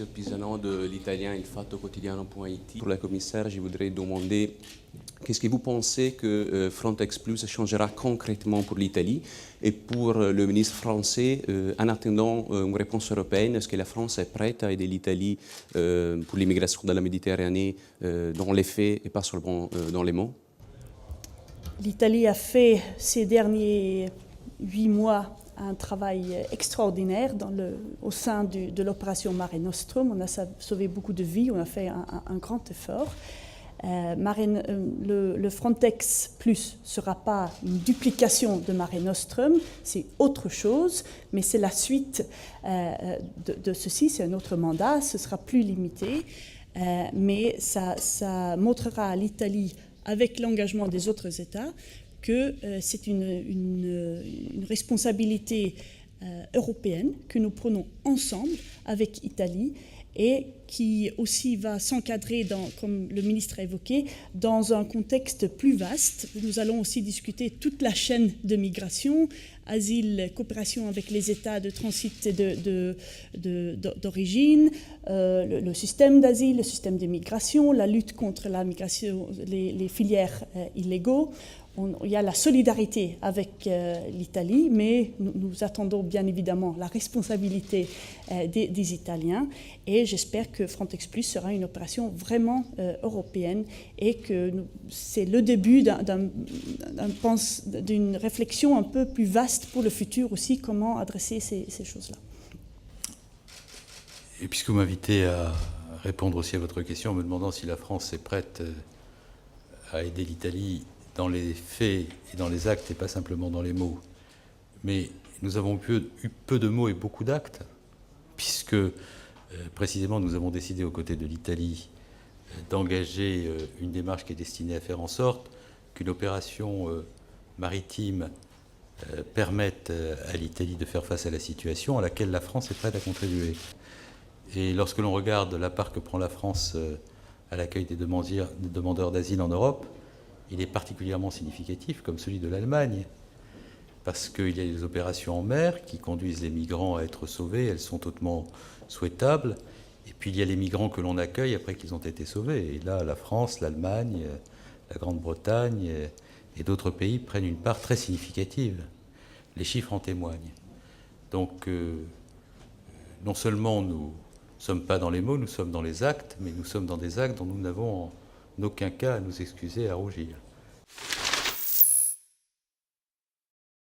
Monsieur Pisano de l'italien Il Fatto Quotidiano.it. Pour la commissaire, je voudrais demander qu'est-ce que vous pensez que Frontex Plus changera concrètement pour l'Italie et pour le ministre français en attendant une réponse européenne. Est-ce que la France est prête à aider l'Italie pour l'immigration de la Méditerranée dans les faits et pas seulement dans les mots? L'Italie a fait ces derniers 8 mois un travail extraordinaire au sein de l'opération Mare Nostrum. On a sauvé beaucoup de vies, on a fait un grand effort. Le Frontex Plus ne sera pas une duplication de Mare Nostrum, c'est autre chose, mais c'est la suite de ceci, c'est un autre mandat, ce sera plus limité, mais ça montrera à l'Italie, avec l'engagement des autres États, que c'est une responsabilité européenne que nous prenons ensemble avec l'Italie et qui aussi va s'encadrer, comme le ministre a évoqué, dans un contexte plus vaste. Nous allons aussi discuter toute la chaîne de migration, asile, coopération avec les États de transit et d'origine, le système d'asile, le système de migration, la lutte contre la migration, les filières illégaux. Il y a la solidarité avec l'Italie, mais nous attendons bien évidemment la responsabilité des Italiens et j'espère que Frontex Plus sera une opération vraiment européenne et que c'est le début d'une réflexion un peu plus vaste pour le futur aussi, comment adresser ces choses-là. Et puisque vous m'invitez à répondre aussi à votre question en me demandant si la France est prête à aider l'Italie dans les faits et dans les actes et pas simplement dans les mots. Mais nous avons eu peu de mots et beaucoup d'actes, puisque précisément nous avons décidé aux côtés de l'Italie d'engager une démarche qui est destinée à faire en sorte qu'une opération maritime permette à l'Italie de faire face à la situation à laquelle la France est prête à contribuer. Et lorsque l'on regarde la part que prend la France à l'accueil des demandeurs d'asile en Europe, il est particulièrement significatif, comme celui de l'Allemagne, parce qu'il y a des opérations en mer qui conduisent les migrants à être sauvés, elles sont hautement souhaitables, et puis il y a les migrants que l'on accueille après qu'ils ont été sauvés. Et là, la France, l'Allemagne, la Grande-Bretagne et d'autres pays prennent une part très significative. Les chiffres en témoignent. Donc, non seulement nous ne sommes pas dans les mots, nous sommes dans les actes, mais nous sommes dans des actes dont nous n'avons en aucun cas à nous excuser, à rougir.